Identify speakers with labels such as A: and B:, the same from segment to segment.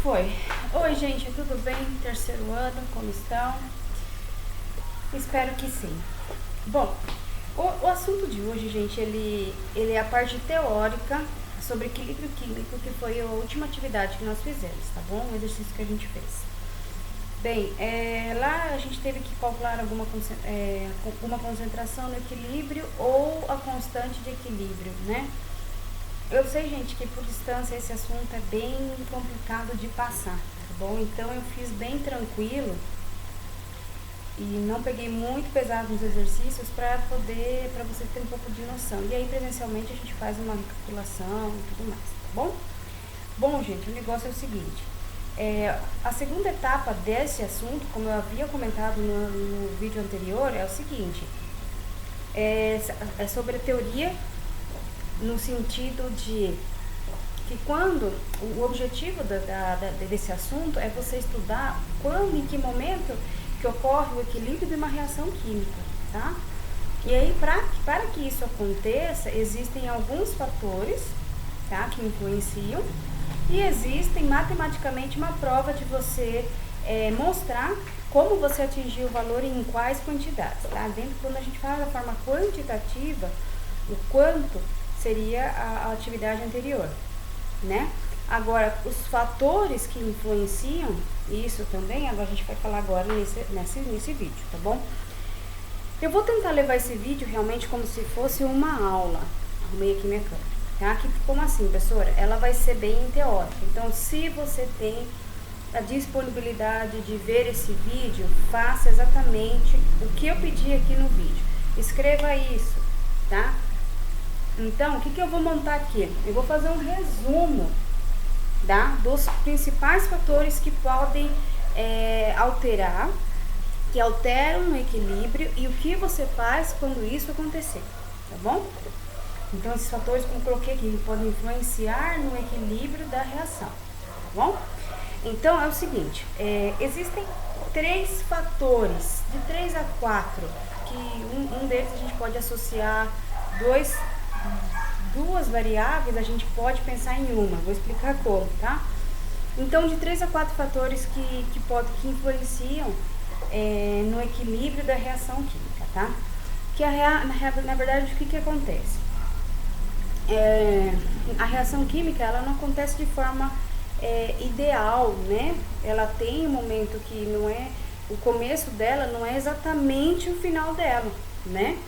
A: Foi. Oi, gente, tudo bem? Terceiro ano, como estão? Espero que sim. Bom, o assunto de hoje, gente, ele é a parte teórica sobre equilíbrio químico, que foi a última atividade que nós fizemos, tá bom? O exercício que a gente fez. Bem, lá a gente teve que calcular alguma concentração no equilíbrio ou a constante de equilíbrio, né? Eu sei, gente, que por distância esse assunto é bem complicado de passar, tá bom? Então eu fiz bem tranquilo e não peguei muito pesado nos exercícios para vocês terem um pouco de noção. E aí presencialmente a gente faz uma recapitulação e tudo mais, tá bom? Bom, gente, o negócio é o seguinte. A segunda etapa desse assunto, como eu havia comentado no vídeo anterior, é o seguinte. É sobre a teoria no sentido de que quando o objetivo desse assunto é você estudar quando, em que momento que ocorre o equilíbrio de uma reação química, tá? E aí, para que isso aconteça, existem alguns fatores, tá, que influenciam, e existem matematicamente uma prova de você mostrar como você atingiu o valor e em quais quantidades, tá? Dentro, quando a gente fala da forma quantitativa, o quanto seria a atividade anterior, né? Agora, os fatores que influenciam isso também, agora a gente vai falar agora nesse vídeo, tá bom? Eu vou tentar levar esse vídeo realmente como se fosse uma aula. Arrumei aqui minha câmera, tá? Que, como assim, professora? Ela vai ser bem teórica. Então, se você tem a disponibilidade de ver esse vídeo, faça exatamente o que eu pedi aqui no vídeo. Escreva isso, tá? Então, o que eu vou montar aqui? Eu vou fazer um resumo, tá, dos principais fatores que podem alterar, que alteram o equilíbrio e o que você faz quando isso acontecer, tá bom? Então, esses fatores, como eu coloquei aqui, podem influenciar no equilíbrio da reação, tá bom? Então, é o seguinte, existem 3 fatores, de 3 a 4, que um deles a gente pode associar duas variáveis, a gente pode pensar em uma. Vou explicar como, tá? Então, de 3 a 4 fatores que influenciam no equilíbrio da reação química, tá? Que na verdade, o que acontece? A reação química, ela não acontece de forma ideal, né? Ela tem um momento que não é... O começo dela não é exatamente o final dela, né?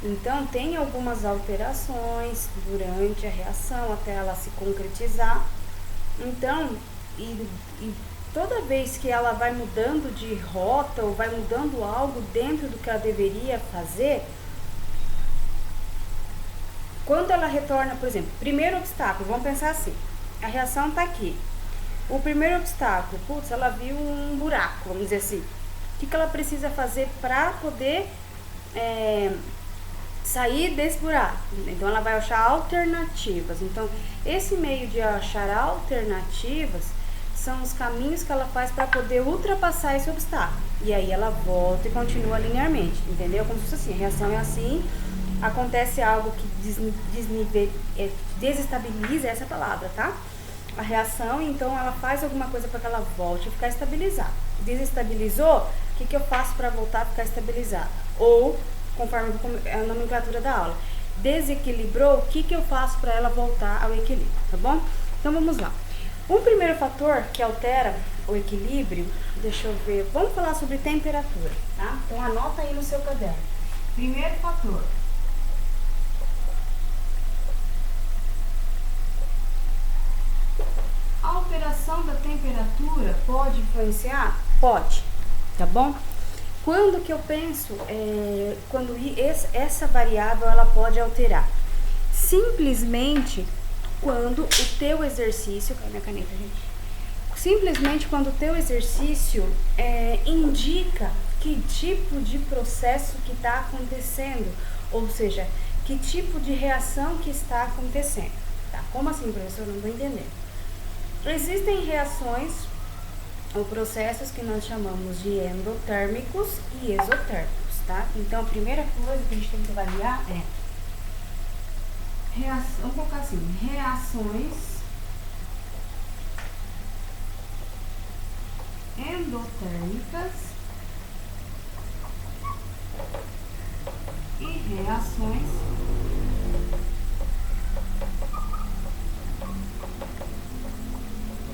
A: Então, tem algumas alterações durante a reação até ela se concretizar. Então, e toda vez que ela vai mudando de rota ou vai mudando algo dentro do que ela deveria fazer, quando ela retorna, por exemplo, primeiro obstáculo, vamos pensar assim, a reação está aqui. O primeiro obstáculo, putz, ela viu um buraco, vamos dizer assim. O que ela precisa fazer para poder sair desse buraco? Então, ela vai achar alternativas. Então, esse meio de achar alternativas são os caminhos que ela faz para poder ultrapassar esse obstáculo. E aí, ela volta e continua linearmente, entendeu? Como se fosse assim, a reação é assim, acontece algo que desestabiliza, essa palavra, tá? A reação, então ela faz alguma coisa para que ela volte a ficar estabilizada. Desestabilizou, o que eu faço para voltar a ficar estabilizada? Ou, conforme a nomenclatura da aula, desequilibrou, o que eu faço para ela voltar ao equilíbrio, tá bom? Então vamos lá. Um primeiro fator que altera o equilíbrio, deixa eu ver, vamos falar sobre temperatura, tá? Então anota aí no seu caderno. Primeiro fator. A alteração da temperatura pode influenciar? Pode, tá bom? Quando que eu penso, quando essa variável ela pode alterar? Simplesmente quando o teu exercício, cadê minha caneta, gente? Simplesmente quando o teu exercício indica que tipo de processo que está acontecendo, ou seja, que tipo de reação que está acontecendo, tá? Como assim, professor? Não estou entendendo. Existem reações ou processos que nós chamamos de endotérmicos e exotérmicos, tá? Então, a primeira coisa que a gente tem que avaliar vamos colocar assim, reações endotérmicas e reações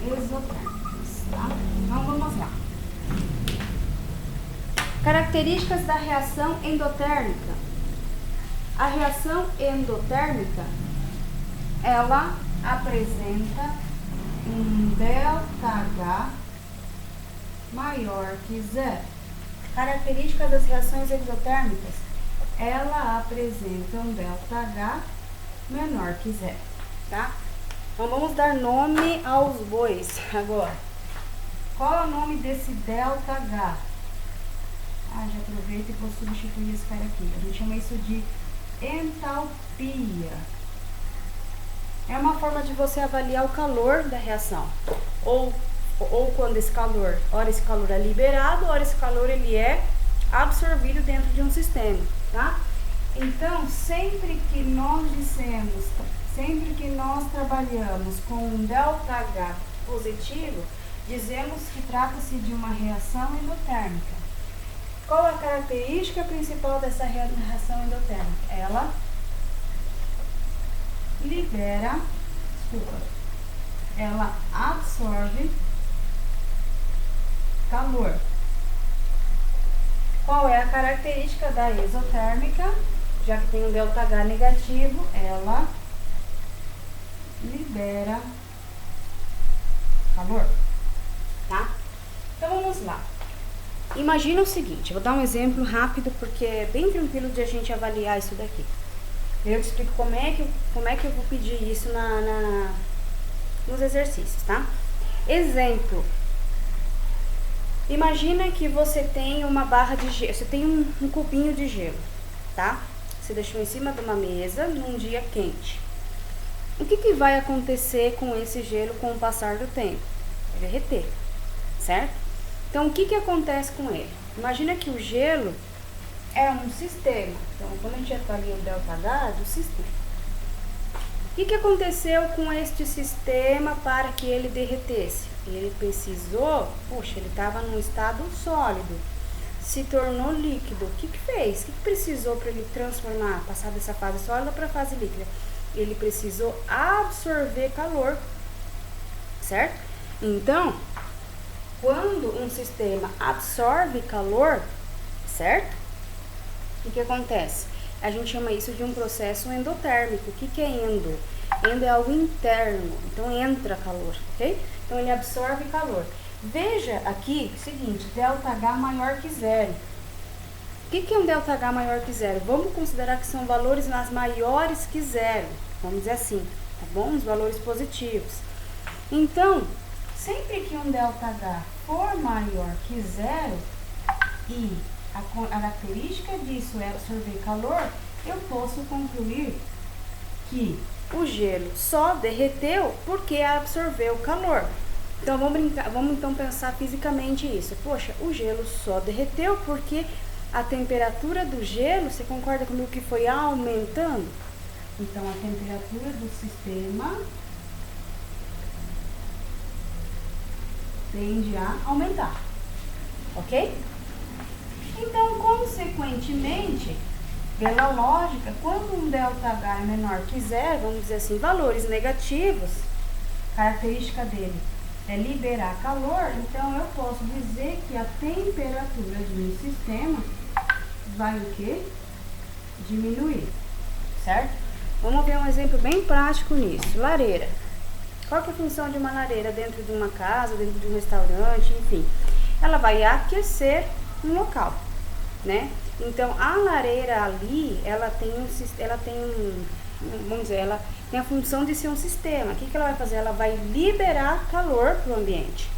A: exotérmicas, tá? Então vamos lá. Características da reação endotérmica. A reação endotérmica, ela apresenta um ΔH maior que zero. Características das reações exotérmicas, ela apresenta um ΔH menor que zero, tá? Então vamos dar nome aos bois agora. Qual é o nome desse ΔH? Já aproveito e vou substituir esse cara aqui. A gente chama isso de entalpia. É uma forma de você avaliar o calor da reação. Ou quando esse calor, ora esse calor é liberado, ora esse calor ele é absorvido dentro de um sistema, tá? Então, sempre que nós trabalhamos com um ΔH positivo, dizemos que trata-se de uma reação endotérmica. Qual é a característica principal dessa reação endotérmica? Ela ela absorve calor. Qual é a característica da exotérmica? Já que tem um ΔH negativo, ela libera calor, tá? Então vamos lá. Imagina o seguinte, eu vou dar um exemplo rápido porque é bem tranquilo de a gente avaliar isso daqui. Eu te explico como é que eu vou pedir isso nos exercícios, tá? Exemplo. Imagina que você tem uma barra de gelo, você tem um cubinho de gelo, tá? Você deixou em cima de uma mesa num dia quente. O que vai acontecer com esse gelo com o passar do tempo? Vai derreter, certo? Então, o que acontece com ele? Imagina que o gelo é um sistema. Então, quando a gente avalia o ΔH, do sistema. O que aconteceu com este sistema para que ele derretesse? Ele precisou, ele estava num estado sólido, se tornou líquido. O que fez? O que precisou para ele transformar, passar dessa fase sólida para a fase líquida? Ele precisou absorver calor, certo? Então, quando um sistema absorve calor, certo? O que acontece? A gente chama isso de um processo endotérmico. O que é endo? Endo é algo interno, então entra calor, ok? Então ele absorve calor. Veja aqui o seguinte, ΔH maior que zero. O que é um ΔH maior que zero? Vamos considerar que são valores maiores que zero, vamos dizer assim, tá bom? Os valores positivos. Então, sempre que um ΔH for maior que zero e a característica disso é absorver calor, eu posso concluir que o gelo só derreteu porque absorveu calor. Então vamos então pensar fisicamente isso. Poxa, o gelo só derreteu porque a temperatura do gelo, você concorda comigo que foi aumentando? Então a temperatura do sistema tende a aumentar, ok? Então, consequentemente, pela lógica, quando um ΔH é menor que zero, vamos dizer assim, valores negativos, característica dele é liberar calor, então eu posso dizer que a temperatura de um sistema vai o quê? Diminuir, certo? Vamos ver um exemplo bem prático nisso. Lareira. Qual que é a função de uma lareira dentro de uma casa, dentro de um restaurante, enfim? Ela vai aquecer um local, né? Então, a lareira ali, ela tem a função de ser um sistema. O que ela vai fazer? Ela vai liberar calor para o ambiente,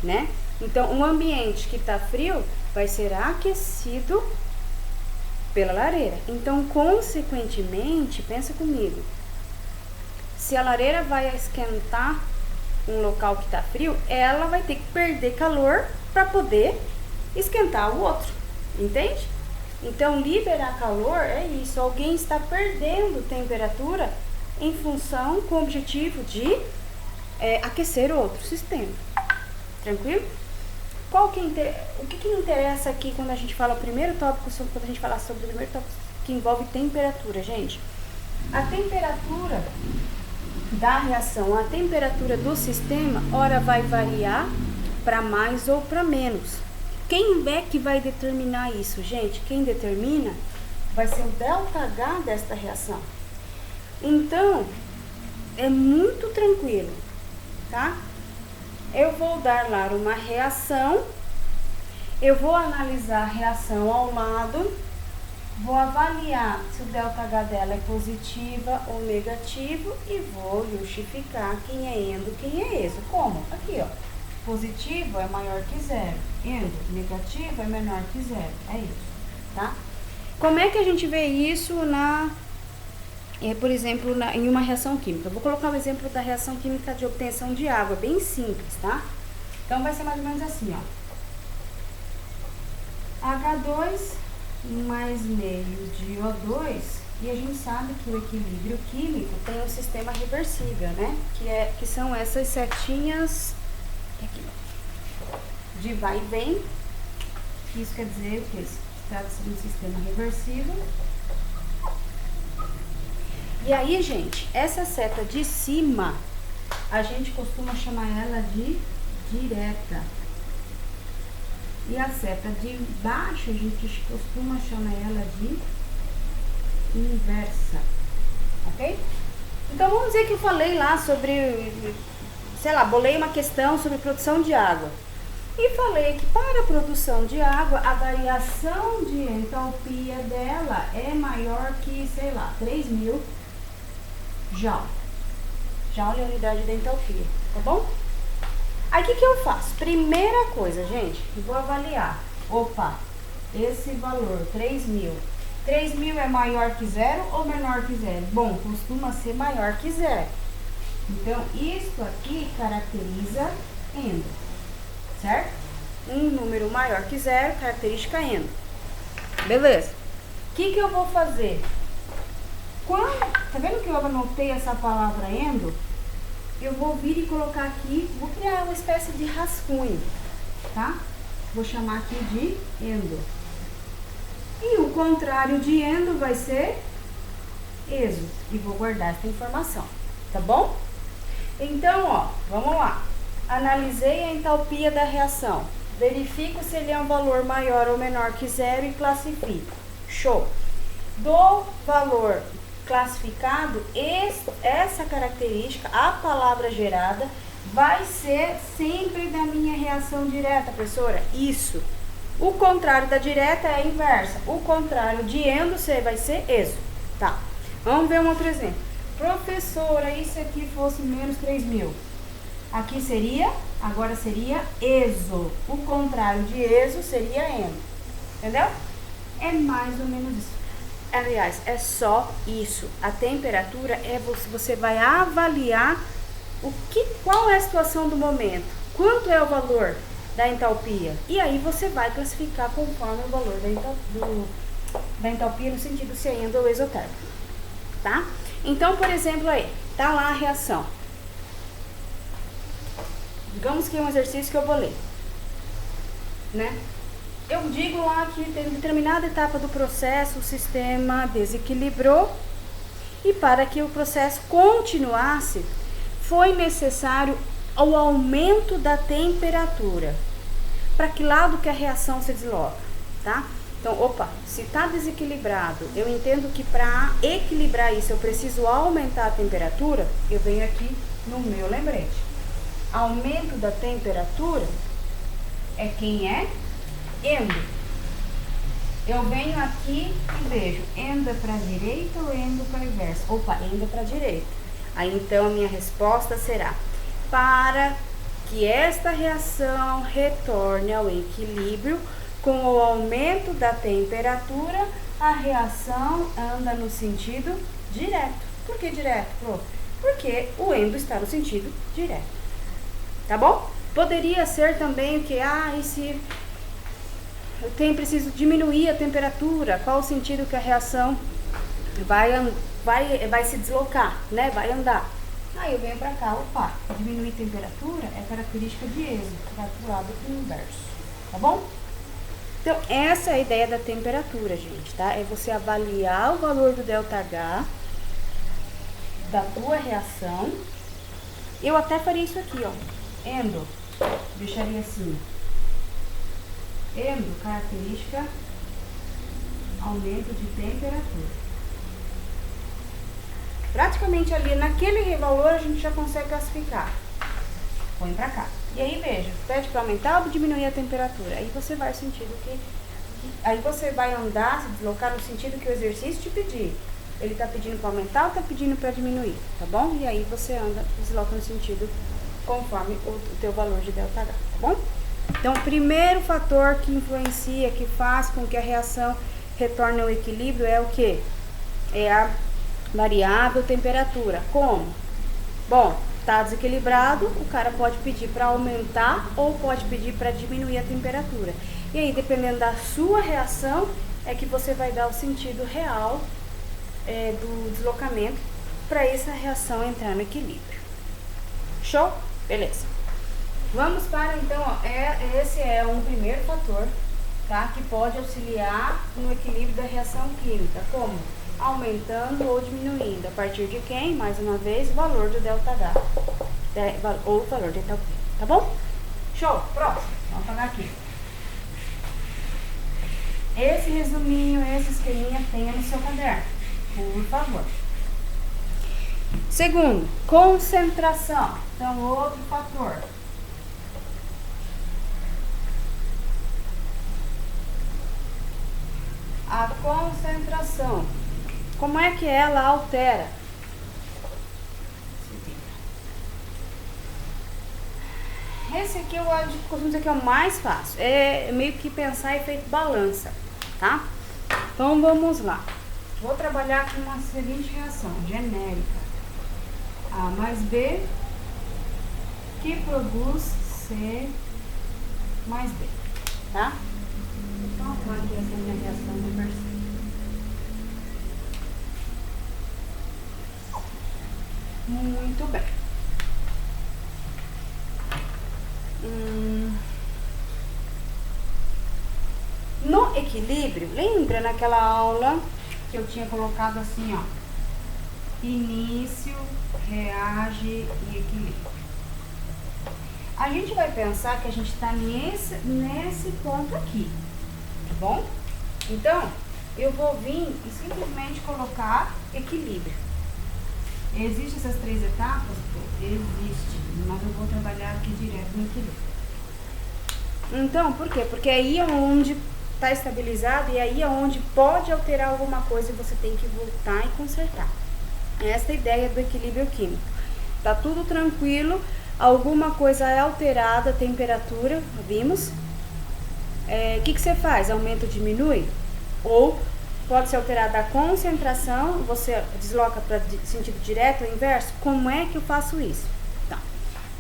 A: né? Então, um ambiente que está frio vai ser aquecido pela lareira. Então, consequentemente, pensa comigo, se a lareira vai esquentar um local que está frio, ela vai ter que perder calor para poder esquentar o outro, entende? Então, liberar calor é isso, alguém está perdendo temperatura em função, com o objetivo de aquecer outro sistema, tranquilo? o que interessa aqui quando a gente fala o primeiro tópico, quando a gente falar sobre o primeiro tópico que envolve temperatura, gente? A temperatura da reação, a temperatura do sistema, ora vai variar para mais ou para menos. Quem é que vai determinar isso, gente? Quem determina vai ser o ΔH desta reação. Então, é muito tranquilo, tá? Eu vou dar lá uma reação, eu vou analisar a reação ao lado, vou avaliar se o ΔH dela é positiva ou negativo e vou justificar quem é endo, quem é exo. Como? Aqui, ó. Positivo é maior que zero, endo, negativo é menor que zero, é isso, tá? Como é que a gente vê isso por exemplo, em uma reação química? Eu vou colocar o exemplo da reação química de obtenção de água, bem simples, tá? Então, vai ser mais ou menos assim, ó. H2 mais meio de O2, e a gente sabe que o equilíbrio químico tem um sistema reversível, né? Que são essas setinhas aqui, ó, de vai e vem. Isso quer dizer que trata-se de um sistema reversível. E aí, gente, essa seta de cima, a gente costuma chamar ela de direta. E a seta de baixo, a gente costuma chamar ela de inversa, ok? Então, vamos dizer que eu falei lá sobre, sei lá, bolei uma questão sobre produção de água. E falei que para a produção de água, a variação de entalpia dela é maior que, sei lá, 3.000 Joule. Joule é a unidade da entalpia, tá bom? Aí, o que eu faço? Primeira coisa, gente, eu vou avaliar. Opa, esse valor, 3.000. 3.000 é maior que zero ou menor que zero? Bom, costuma ser maior que zero. Então, isso aqui caracteriza endo, certo? Um número maior que zero, característica endo. Beleza. O que eu vou fazer? Tá vendo que eu anotei essa palavra endo? Eu vou vir e colocar aqui, vou criar uma espécie de rascunho, tá? Vou chamar aqui de endo. E o contrário de endo vai ser exo. E vou guardar essa informação, tá bom? Então, ó, vamos lá. Analisei a entalpia da reação. Verifico se ele é um valor maior ou menor que zero e classifico. Show! Do valor classificado, essa característica, a palavra gerada, vai ser sempre da minha reação direta, professora. Isso. O contrário da direta é a inversa. O contrário de endo vai ser exo. Tá. Vamos ver um outro exemplo. Professora, e se aqui fosse menos 3.000? Aqui agora seria exo. O contrário de exo seria endo. Entendeu? É mais ou menos isso. Aliás, é só isso. A temperatura você vai avaliar qual é a situação do momento, quanto é o valor da entalpia. E aí você vai classificar conforme o valor da entalpia no sentido se é endo ou exotérmico, tá? Então, por exemplo, aí, tá lá a reação. Digamos que é um exercício que eu vou ler, né? Eu digo lá que em determinada etapa do processo o sistema desequilibrou e para que o processo continuasse foi necessário o aumento da temperatura. Para que lado que a reação se desloca, tá? Então, se está desequilibrado, eu entendo que para equilibrar isso eu preciso aumentar a temperatura, eu venho aqui no meu lembrete. Aumento da temperatura é quem é endo. Eu venho aqui e vejo endo para a direita ou endo para a inversa? Endo para a direita. Aí então a minha resposta será: para que esta reação retorne ao equilíbrio com o aumento da temperatura, a reação anda no sentido direto. Por que direto, prof? Porque o endo está no sentido direto. Tá bom? Poderia ser também o que? E se eu preciso diminuir a temperatura, qual o sentido que a reação vai se deslocar, né? Vai andar. Aí eu venho pra cá, opa, diminuir temperatura é característica de êxito, vai pro lado inverso, tá bom? Então, essa é a ideia da temperatura, gente, tá? É você avaliar o valor do ΔH da tua reação. Eu até faria isso aqui, ó, endo, deixaria assim, endo, característica, aumento de temperatura. Praticamente ali, naquele valor, a gente já consegue classificar. Põe pra cá. E aí, veja, pede para aumentar ou diminuir a temperatura. Aí você vai aí você vai andar, se deslocar no sentido que o exercício te pedir. Ele tá pedindo para aumentar ou tá pedindo para diminuir, tá bom? E aí você anda, desloca no sentido conforme o teu valor de ΔH, tá bom? Então, o primeiro fator que influencia, que faz com que a reação retorne ao equilíbrio é o quê? É a variável temperatura. Como? Bom, tá desequilibrado, o cara pode pedir para aumentar ou pode pedir para diminuir a temperatura. E aí, dependendo da sua reação, é que você vai dar o sentido real do deslocamento para essa reação entrar no equilíbrio. Show? Beleza. Vamos para, então, ó, esse é um primeiro fator, tá? Que pode auxiliar no equilíbrio da reação química. Como? Aumentando ou diminuindo. A partir de quem? Mais uma vez, o valor do ΔH. Ou o valor de entalpia. Tá bom? Show! Próximo. Vamos apagar aqui. Esse resuminho, esse esqueminha, tenha no seu caderno. Por favor. Segundo, concentração. Então, outro fator. A concentração. Como é que ela altera? Esse aqui eu costumo dizer que é o mais fácil. É meio que pensar efeito balança, tá? Então vamos lá. Vou trabalhar com uma seguinte reação genérica. A mais B que produz C mais B, tá? Então aqui essa minha reação do versículo. Muito bem. No equilíbrio, lembra naquela aula que eu tinha colocado assim, ó, início, reage e equilíbrio. A gente vai pensar que a gente está nesse ponto aqui, tá bom? Então, eu vou vir e simplesmente colocar equilíbrio. Existem essas três etapas? Existe, mas eu vou trabalhar aqui direto no equilíbrio. Então, por quê? Porque aí é onde está estabilizado e aí é onde pode alterar alguma coisa e você tem que voltar e consertar. Essa é a ideia do equilíbrio químico. Tá tudo tranquilo, alguma coisa é alterada, a temperatura, vimos? O que você faz? Aumenta ou diminui? Ou pode ser alterada a concentração, você desloca para sentido direto ou inverso? Como é que eu faço isso? Tá.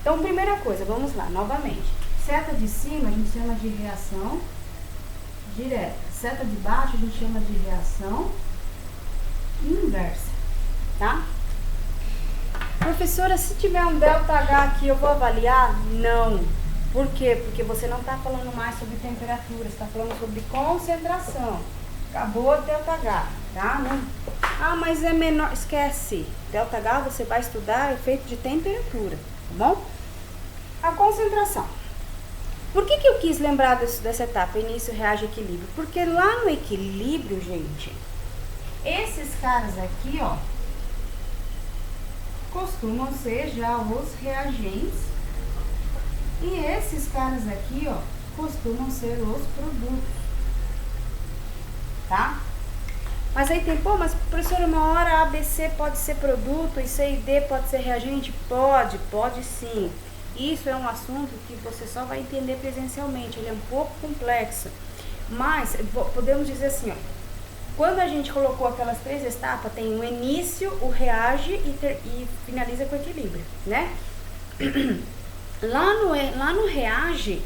A: Então, primeira coisa, vamos lá, novamente. Seta de cima a gente chama de reação direta. Seta de baixo a gente chama de reação inversa, tá? Professora, se tiver um ΔH aqui, eu vou avaliar? Não. Por quê? Porque você não está falando mais sobre temperatura, você está falando sobre concentração. Acabou o ΔH, tá? Não. Ah, mas é menor. Esquece. ΔH você vai estudar efeito de temperatura, tá bom? A concentração. Por que eu quis lembrar dessa etapa, início, reage, equilíbrio? Porque lá no equilíbrio, gente, esses caras aqui, ó, costumam ser já os reagentes. E esses caras aqui, ó, costumam ser os produtos. Tá? Mas aí tem, pô, mas professora, uma hora A, B, C pode ser produto e C e D pode ser reagente? Pode sim. Isso é um assunto que você só vai entender presencialmente, ele é um pouco complexo. Mas podemos dizer assim, ó, quando a gente colocou aquelas três etapas, tem o início, o reage e finaliza com o equilíbrio, né? Lá no reage,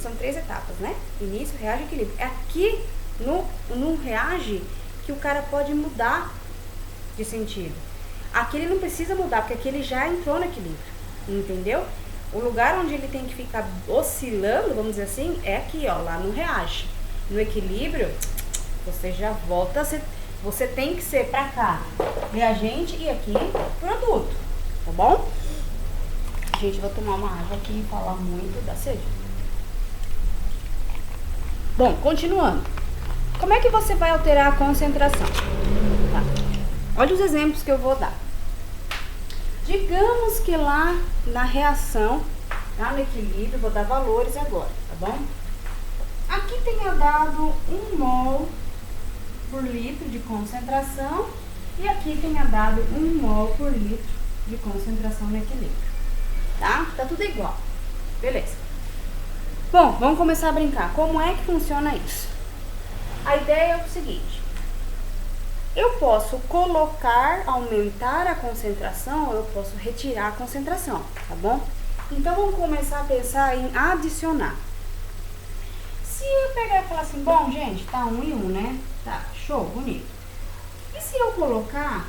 A: são três etapas, né? Início, reage e equilíbrio. É aqui no reage que o cara pode mudar de sentido. Aqui ele não precisa mudar, porque aqui ele já entrou no equilíbrio, entendeu? O lugar onde ele tem que ficar oscilando, vamos dizer assim, é aqui, ó, lá no reage. No equilíbrio, você já volta, você tem que ser pra cá, reagente, e aqui, produto, tá bom? Gente, vou tomar uma água aqui e falar muito da sede. Bom, continuando. Como é que você vai alterar a concentração? Tá. Olha os exemplos que eu vou dar. Digamos que lá na reação, lá no equilíbrio, vou dar valores agora, tá bom? Aqui tenha dado 1 mol por litro de concentração e aqui tenha dado 1 mol por litro de concentração no equilíbrio, tá? Tá tudo igual, beleza. Bom, vamos começar a brincar. Como é que funciona isso? A ideia é o seguinte: eu posso colocar, aumentar a concentração, ou eu posso retirar a concentração, tá bom? Então, vamos começar a pensar em adicionar. Se eu pegar e falar assim, bom, gente, tá 1 e 1, né? Tá, show, bonito. E se eu colocar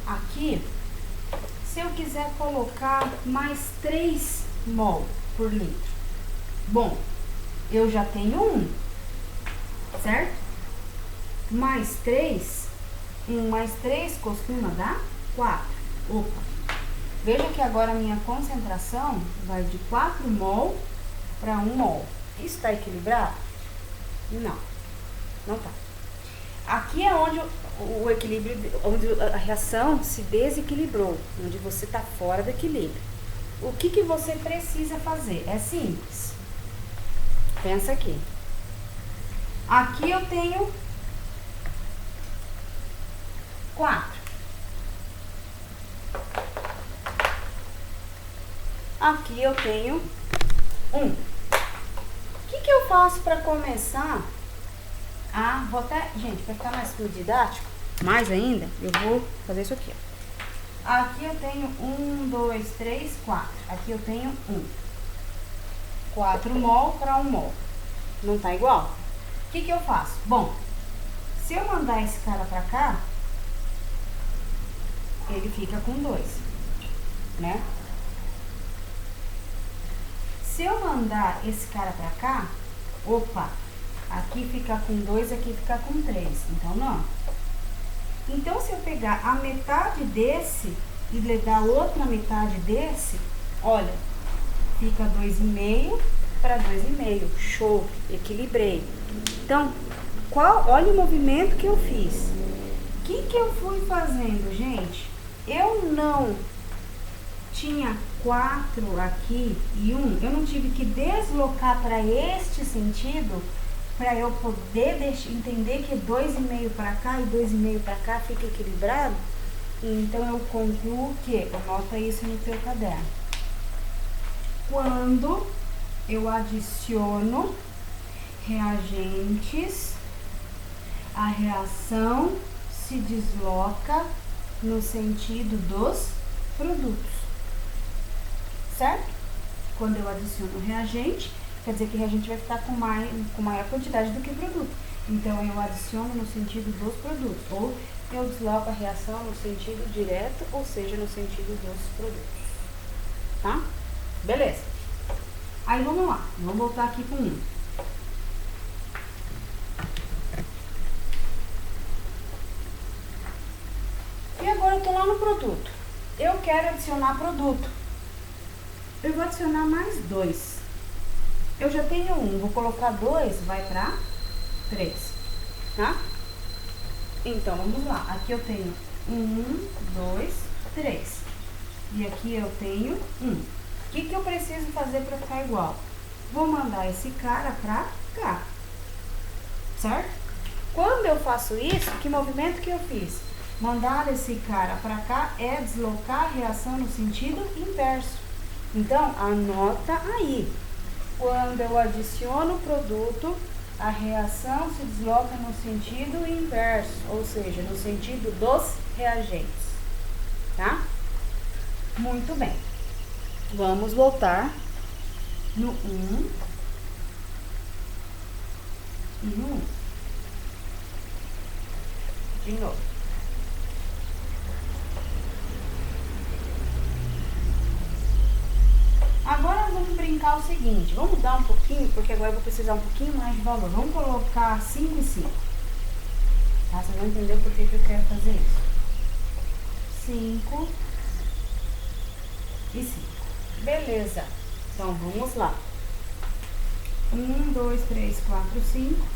A: aqui, se eu quiser colocar mais 3 mol por litro? Bom, eu já tenho 1, certo? Mais 3, 1 mais 3 costuma dar 4. Opa! Veja que agora a minha concentração vai de 4 mol para 1 mol. Isso está equilibrado? Não, não tá. Aqui é onde o equilíbrio, onde a reação se desequilibrou, onde você está fora do equilíbrio. O que você precisa fazer? É simples. Pensa aqui. Aqui eu tenho 4. Aqui eu tenho 1. O que eu faço para começar a... Vou até, gente, para ficar mais didático, mais ainda, eu vou fazer isso aqui, ó. Aqui eu tenho 1, 2, 3, 4. Aqui eu tenho 1. 4 mol para 1 mol. Não tá igual? O que eu faço? Bom, se eu mandar esse cara para cá, ele fica com 2, né? Se eu mandar esse cara pra cá, opa, aqui fica com 2, aqui fica com 3, então não. Então, se eu pegar a metade desse e levar outra metade desse, olha, fica 2,5 para 2,5, show, equilibrei. Então, olha o movimento que eu fiz. O que eu fui fazendo, gente? Eu não tinha 4 aqui e 1, eu não tive que deslocar para este sentido para eu poder entender que 2,5 para cá e 2,5 para cá fica equilibrado. Então eu concluo que, anota isso no teu caderno, quando eu adiciono reagentes, a reação se desloca no sentido dos produtos. Certo? Quando eu adiciono reagente, quer dizer que o reagente vai ficar com maior quantidade do que o produto. Então, eu adiciono no sentido dos produtos. Ou eu desloco a reação no sentido direto, ou seja, no sentido dos produtos. Tá? Beleza. Aí, vamos lá. Vamos voltar aqui com 1. E agora eu tô lá no produto. Eu quero adicionar produto. Eu vou adicionar mais 2. Eu já tenho 1, vou colocar 2, vai para 3, tá? Então, vamos lá. Aqui eu tenho 1, 2, 3. E aqui eu tenho 1. O que eu preciso fazer para ficar igual? Vou mandar esse cara para cá, certo? Quando eu faço isso, que movimento que eu fiz? Mandar esse cara para cá é deslocar a reação no sentido inverso. Então, anota aí. Quando eu adiciono o produto, a reação se desloca no sentido inverso, ou seja, no sentido dos reagentes, tá? Muito bem. Vamos voltar no 1 e no 1. De novo. brincar o seguinte, vamos mudar um pouquinho, porque agora eu vou precisar um pouquinho mais de valor. Vamos colocar 5 e 5. Tá? Vocês vão entender por que eu quero fazer isso. 5 e 5. Beleza. Então, vamos lá. 1, 2, 3, 4, 5.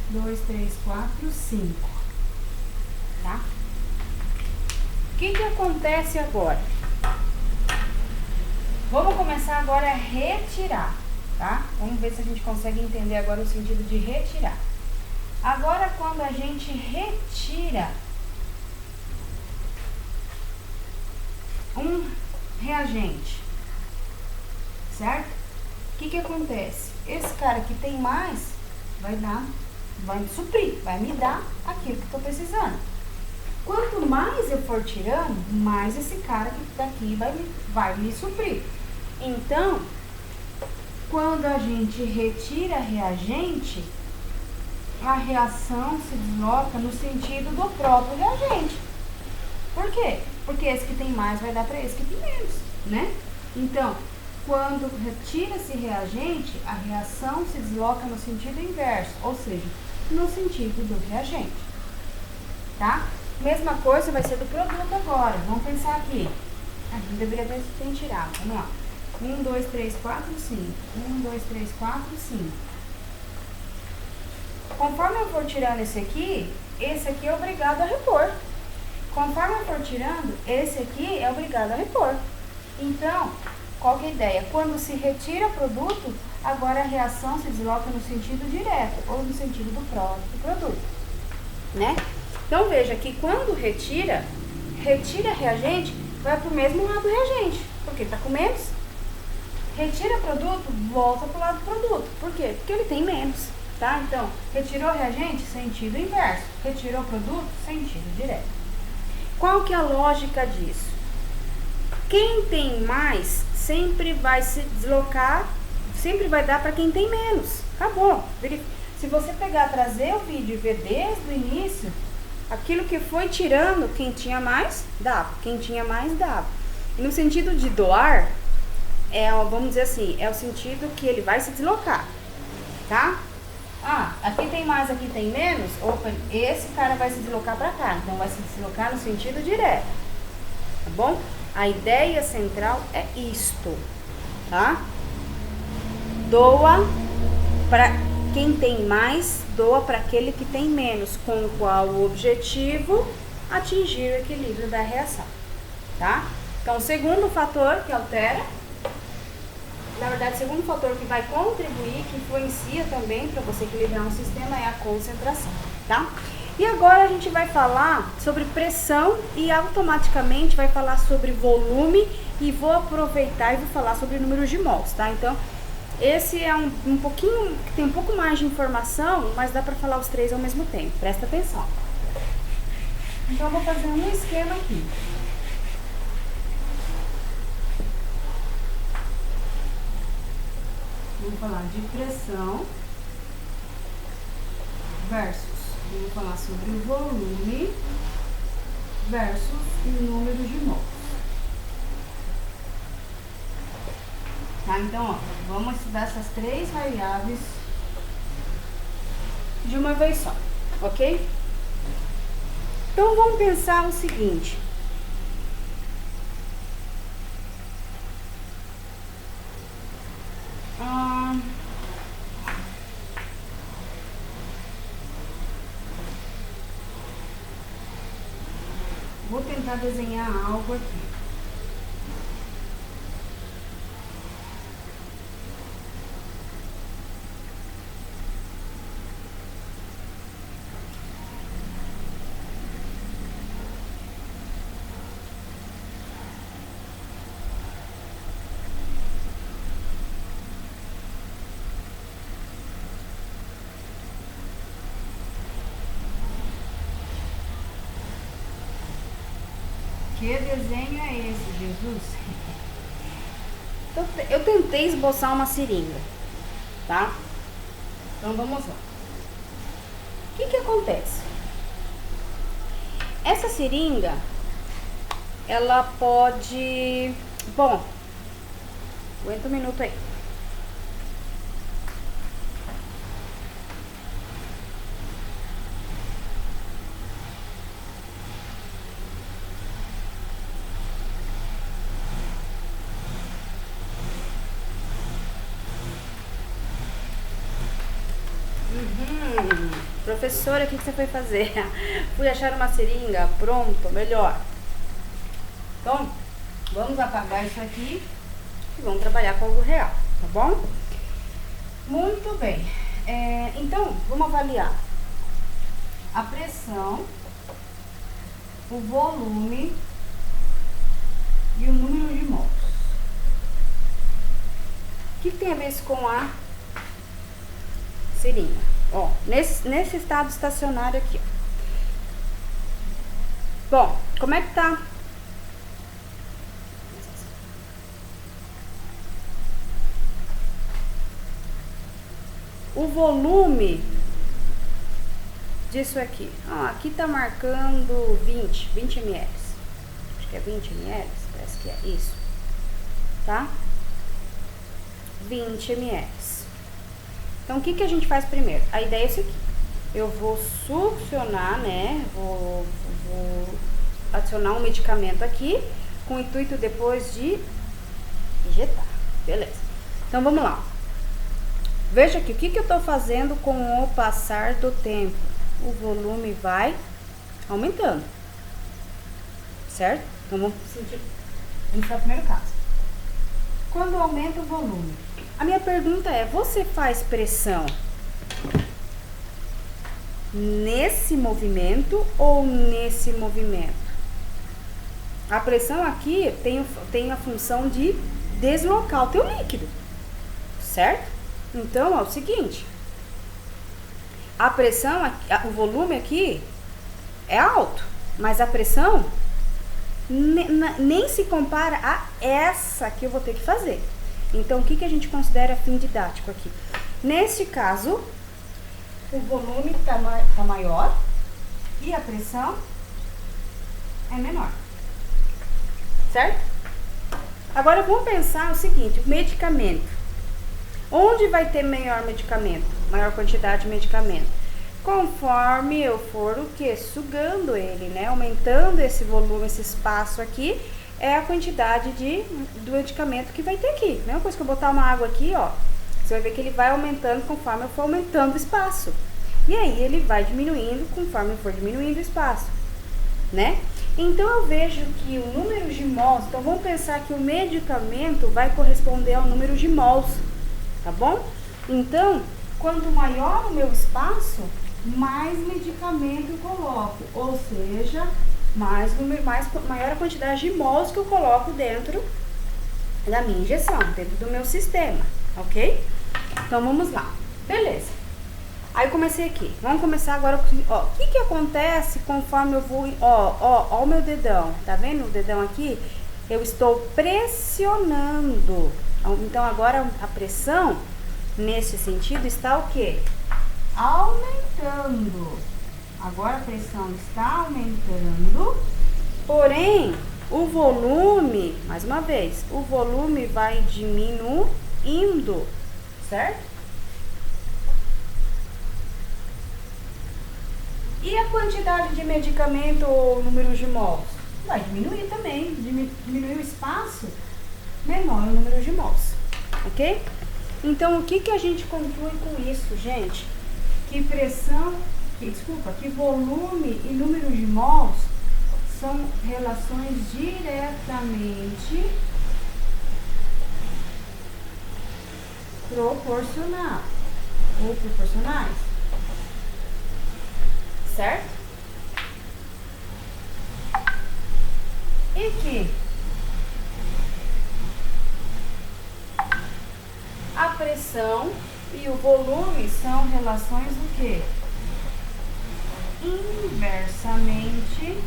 A: 2, 3, 4, 5. Tá? O que acontece agora? Vamos começar agora a retirar, tá? Vamos ver se a gente consegue entender agora o sentido de retirar. Agora, quando a gente retira um reagente, certo? O que acontece? Esse cara que tem mais vai me suprir, vai me dar aquilo que eu tô precisando. Quanto mais eu for tirando, mais esse cara daqui vai me suprir. Então, quando a gente retira reagente, a reação se desloca no sentido do próprio reagente. Por quê? Porque esse que tem mais vai dar para esse que tem menos, né? Então, quando retira esse reagente, a reação se desloca no sentido inverso, ou seja, no sentido do reagente, tá? Mesma coisa vai ser do produto agora. Vamos pensar aqui. Não deveria ter tirado. Vamos lá. 1, 2, 3, 4, 5. 1, 2, 3, 4, 5. Conforme eu for tirando esse aqui é obrigado a repor. Conforme eu for tirando, esse aqui é obrigado a repor. Então, qual que é a ideia? Quando se retira produto, agora a reação se desloca no sentido direto, ou no sentido do próprio produto, né? Então, veja que quando retira reagente, vai para o mesmo lado do reagente, porque está com menos. Retira produto, volta para o lado do produto. Por quê? Porque ele tem menos, tá? Então, retirou reagente, sentido inverso. Retirou produto, sentido direto. Qual que é a lógica disso? Quem tem mais sempre vai se deslocar, sempre vai dar para quem tem menos. Acabou. Se você pegar, trazer o vídeo e ver desde o início, aquilo que foi tirando, quem tinha mais, dava. Quem tinha mais, dava. E no sentido de doar, vamos dizer assim, é o sentido que ele vai se deslocar, tá? Ah, aqui tem mais, aqui tem menos. Opa, esse cara vai se deslocar para cá. Então, vai se deslocar no sentido direto, tá bom? A ideia central é isto, tá? Doa para quem tem mais, doa para aquele que tem menos, com qual o objetivo atingir o equilíbrio da reação, tá? Então, o segundo fator que altera, na verdade, o segundo fator que vai contribuir, que influencia também para você equilibrar um sistema é a concentração, tá? E agora a gente vai falar sobre pressão e automaticamente vai falar sobre volume e vou aproveitar e vou falar sobre números de mols, tá? Então, esse é um pouquinho, tem um pouco mais de informação, mas dá para falar os três ao mesmo tempo, presta atenção. Então, eu vou fazer um esquema aqui. Vamos falar de pressão versus, vamos falar sobre o volume versus o número de mols. Tá? Então, ó, vamos estudar essas três variáveis de uma vez só, ok? Então, vamos pensar o seguinte. Vou tentar desenhar algo aqui. Que desenho é esse, Jesus? Eu tentei esboçar uma seringa, tá? Então vamos lá. O que acontece? Essa seringa, ela pode... Bom, Aguenta um minuto aí. Professora, o que você foi fazer? Fui achar uma seringa. Pronto, melhor. Então, vamos apagar isso aqui e vamos trabalhar com algo real, tá bom? Muito bem. Então, vamos avaliar a pressão, o volume e o número de mols. O que tem a ver isso com a seringa? Ó, nesse estado estacionário aqui, ó. Bom, como é que tá? O volume disso aqui. Ó, aqui tá marcando 20 ml. Acho que é 20 ml, parece que é isso. Tá? 20 ml. Então, o que a gente faz primeiro? A ideia é isso aqui. Eu vou succionar, né? Vou adicionar um medicamento aqui, com o intuito depois de injetar. Beleza. Então, vamos lá. Veja aqui, o que eu tô fazendo com o passar do tempo? O volume vai aumentando. Certo? Então, vamos sentir. Vamos para o primeiro caso. Quando aumenta o volume, a minha pergunta é, você faz pressão nesse movimento ou nesse movimento? A pressão aqui tem a função de deslocar o teu líquido, certo? Então, é o seguinte, a pressão, o volume aqui é alto, mas a pressão nem se compara a essa que eu vou ter que fazer. Então, o que a gente considera fim didático aqui? Neste caso, o volume tá maior e a pressão é menor. Certo? Agora, vamos pensar o seguinte, o medicamento. Onde vai ter maior medicamento? Maior quantidade de medicamento? Conforme eu for o quê? Sugando ele, né? Aumentando esse volume, esse espaço aqui, é a quantidade do medicamento que vai ter aqui. Mesma coisa que eu botar uma água aqui, ó. Você vai ver que ele vai aumentando conforme eu for aumentando o espaço. E aí ele vai diminuindo conforme eu for diminuindo o espaço, né? Então eu vejo que o número de mols, então vamos pensar que o medicamento vai corresponder ao número de mols, tá bom? Então, quanto maior o meu espaço, mais medicamento eu coloco, ou seja, maior a quantidade de mols que eu coloco dentro da minha injeção, dentro do meu sistema, ok? Então, vamos lá. Beleza. Aí, comecei aqui. Vamos começar agora, ó, o que acontece conforme eu vou, ó o meu dedão, tá vendo o dedão aqui? Eu estou pressionando. Então, agora a pressão, nesse sentido, está o quê? Aumentando. Agora a pressão está aumentando, porém, o volume, mais uma vez, o volume vai diminuindo, certo? E a quantidade de medicamento ou número de mols? Vai diminuir também, diminuir o espaço, menor o número de mols, ok? Então, o que a gente conclui com isso, gente? Que que volume e número de mols são relações diretamente proporcionais ou proporcionais, certo? E que a pressão e o volume são relações o quê? Inversamente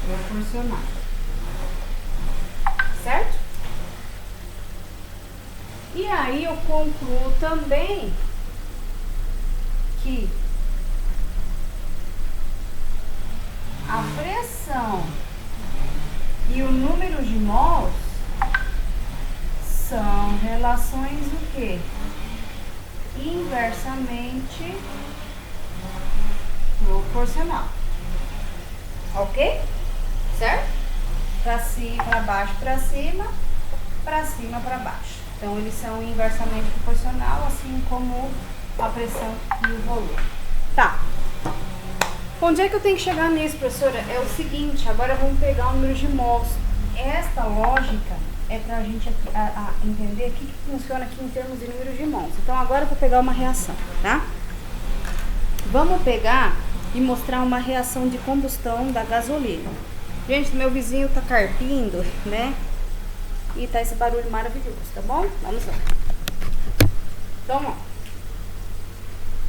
A: proporcionais, certo? E aí eu concluo também que a pressão e o números de mols são relações o quê? Inversamente proporcional. Ok? Certo? Para cima, para baixo, para cima para baixo. Então, eles são inversamente proporcional, assim como a pressão e o volume. Tá. Onde é que eu tenho que chegar nisso, professora? É o seguinte, agora vamos pegar o número de mols. Esta lógica é para a gente entender o que funciona aqui em termos de número de mols. Então, agora eu vou pegar uma reação, tá? Vamos pegar e mostrar uma reação de combustão da gasolina. Gente, meu vizinho tá carpindo, né? E tá esse barulho maravilhoso, tá bom? Vamos lá. Então, ó.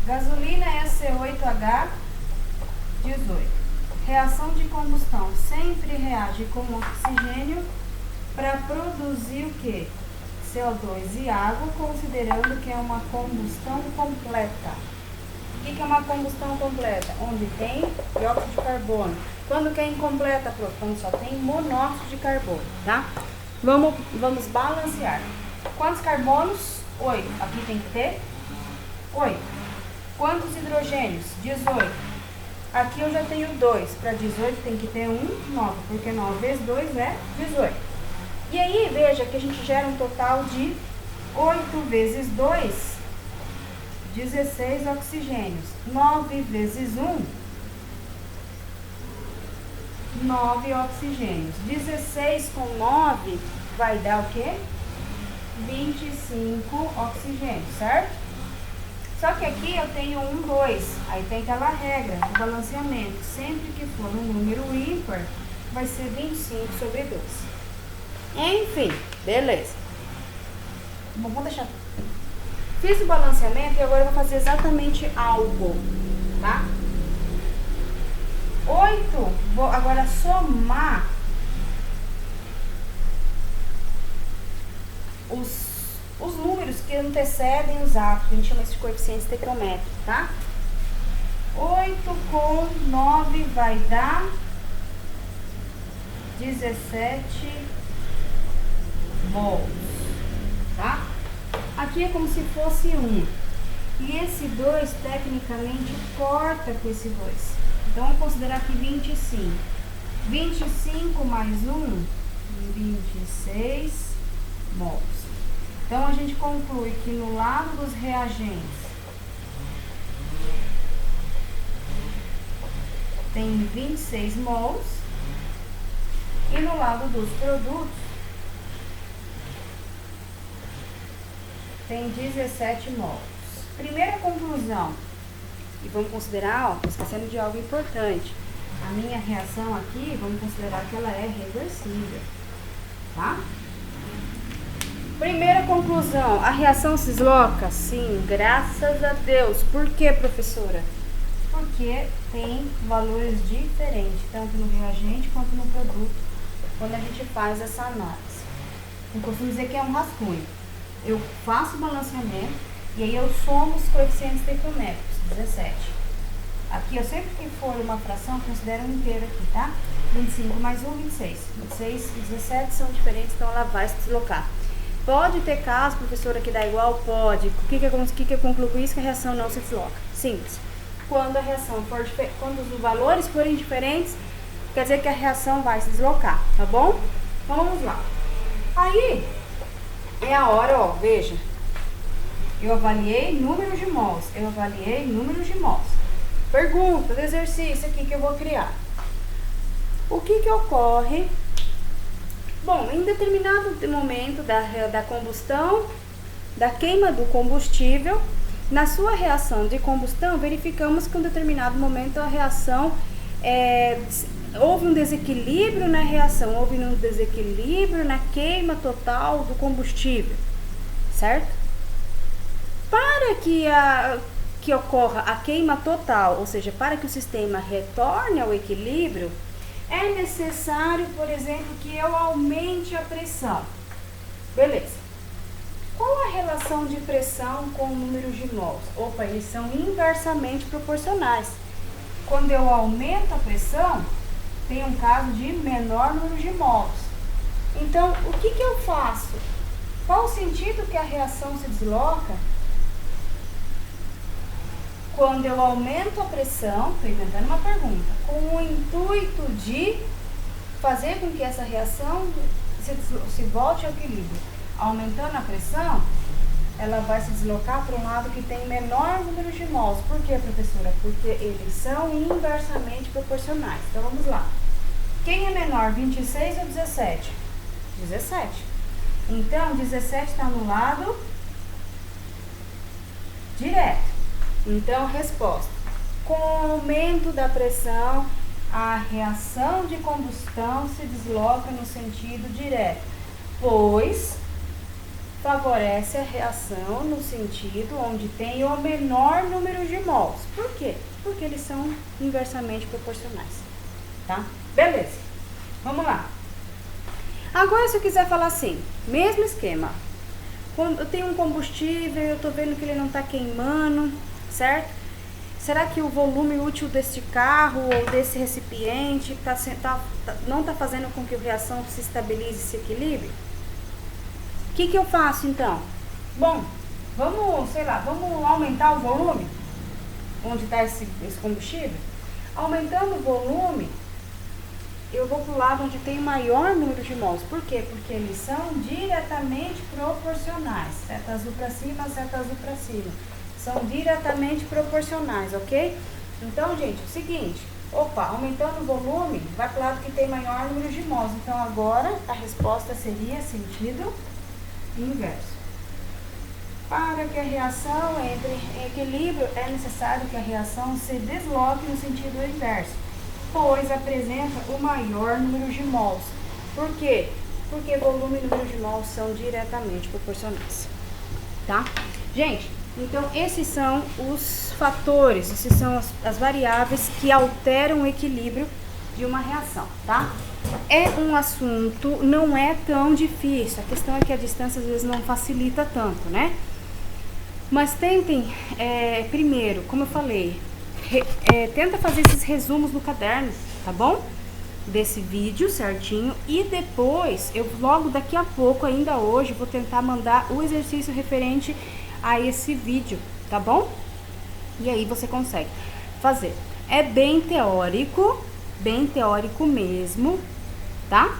A: Gasolina SC8H18. Reação de combustão sempre reage com oxigênio para produzir o quê? CO2 e água, considerando que é uma combustão completa. O que é uma combustão completa? Onde tem dióxido de carbono. Quando que é incompleta, prof? Quando só tem monóxido de carbono, tá? Vamos balancear. Quantos carbonos? 8. Aqui tem que ter 8. Quantos hidrogênios? 18. Aqui eu já tenho 2. Para 18 tem que ter 9, porque 9 vezes 2 é 18. E aí, veja que a gente gera um total de 8 vezes 2, 16 oxigênios. 9 vezes 1, 9 oxigênios. 16 com 9 vai dar o quê? 25 oxigênios, certo? Só que aqui eu tenho 1, 2. Aí tem aquela regra do balanceamento. Sempre que for um número ímpar, vai ser 25 sobre 2. Enfim, beleza. Bom, vamos deixar. Fiz o balanceamento e agora eu vou fazer exatamente algo, tá? 8, vou agora somar os números que antecedem os átomos. A gente chama isso de coeficiente estequiométrico, tá? 8 com 9 vai dar 17 mols, tá? Aqui é como se fosse 1. E esse 2, tecnicamente, corta com esse 2. Então, vamos considerar aqui 25. 25 mais 1, 26 mols. Então, a gente conclui que no lado dos reagentes tem 26 mols e no lado dos produtos tem 17 mols. Primeira conclusão, e vamos considerar, ó, esquecendo de algo importante, a minha reação aqui, vamos considerar que ela é reversível, tá? Primeira conclusão, a reação se desloca? Sim, graças a Deus. Por quê, professora? Porque tem valores diferentes, tanto no reagente quanto no produto, quando a gente faz essa análise. Eu costumo dizer que é um rascunho. Eu faço o balanceamento e aí eu somo os coeficientes estequiométricos, 17. Aqui, eu sempre que for uma fração, considero um inteiro aqui, tá? 25 mais 1, 26. 26 e 17 são diferentes, então ela vai se deslocar. Pode ter caso, professora, que dá igual? Pode. O que eu concluo com isso? Que a reação não se desloca. Simples. Quando a reação for quando os valores forem diferentes, quer dizer que a reação vai se deslocar, tá bom? Então, vamos lá. Aí, é a hora, ó, veja. Eu avaliei números de mols. Eu avaliei números de mols. Pergunta do exercício aqui que eu vou criar. O que ocorre? Bom, em determinado momento da combustão, da queima do combustível, na sua reação de combustão, verificamos que em um determinado momento a reação, houve um desequilíbrio na reação, houve um desequilíbrio na queima total do combustível, certo? Para que ocorra a queima total, ou seja, para que o sistema retorne ao equilíbrio, é necessário, por exemplo, que eu aumente a pressão. Beleza. Qual a relação de pressão com o número de mols? Opa, eles são inversamente proporcionais. Quando eu aumento a pressão, tem um caso de menor número de mols. Então, o que eu faço? Qual o sentido que a reação se desloca? Quando eu aumento a pressão, estou inventando uma pergunta, com o intuito de fazer com que essa reação se volte ao equilíbrio. Aumentando a pressão, ela vai se deslocar para um lado que tem menor número de mols. Por quê, professora? Porque eles são inversamente proporcionais. Então, vamos lá. Quem é menor, 26 ou 17? 17. Então, 17 está no lado direto. Então, resposta. Com o aumento da pressão, a reação de combustão se desloca no sentido direto, pois favorece a reação no sentido onde tem o menor número de mols. Por quê? Porque eles são inversamente proporcionais, tá? Beleza. Vamos lá. Agora, se eu quiser falar assim, mesmo esquema. Eu tenho um combustível, eu tô vendo que ele não tá queimando, certo? Será que o volume útil deste carro ou desse recipiente não está fazendo com que a reação se estabilize, se equilibre? O que eu faço então? Bom, vamos aumentar o volume onde está esse combustível? Aumentando o volume, eu vou para o lado onde tem o maior número de mols. Por quê? Porque eles são diretamente proporcionais. Seta azul para cima, seta azul para cima. São diretamente proporcionais, ok? Então, gente, é o seguinte. Aumentando o volume, vai para o lado que tem maior número de mols. Então, agora, a resposta seria sentido inverso. Para que a reação entre em equilíbrio, é necessário que a reação se desloque no sentido inverso, pois apresenta o maior número de mols. Por quê? Porque volume e número de mols são diretamente proporcionais, tá? Gente, então esses são os fatores, esses são as variáveis que alteram o equilíbrio de uma reação, tá? É um assunto, não é tão difícil, a questão é que a distância às vezes não facilita tanto, né? Mas tentem, primeiro, como eu falei, tenta fazer esses resumos no caderno, tá bom? Desse vídeo certinho. E depois, logo daqui a pouco, ainda hoje, vou tentar mandar o exercício referente a esse vídeo, tá bom? E aí você consegue fazer. É bem teórico mesmo, tá?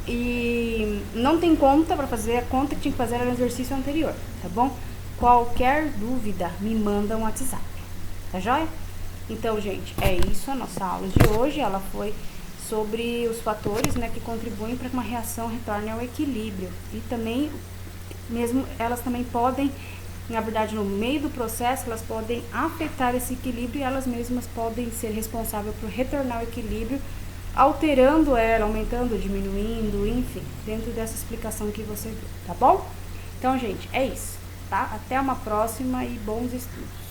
A: E não tem conta para fazer, a conta que tinha que fazer era no exercício anterior, tá bom? Qualquer dúvida, me manda um WhatsApp, tá joia? Então, gente, é isso, a nossa aula de hoje, ela foi sobre os fatores, né, que contribuem para que uma reação retorne ao equilíbrio. E também, elas também podem, na verdade, no meio do processo, elas podem afetar esse equilíbrio e elas mesmas podem ser responsáveis por retornar ao equilíbrio, alterando ela, aumentando, diminuindo, enfim, dentro dessa explicação que você viu, tá bom? Então, gente, é isso, tá? Até uma próxima e bons estudos.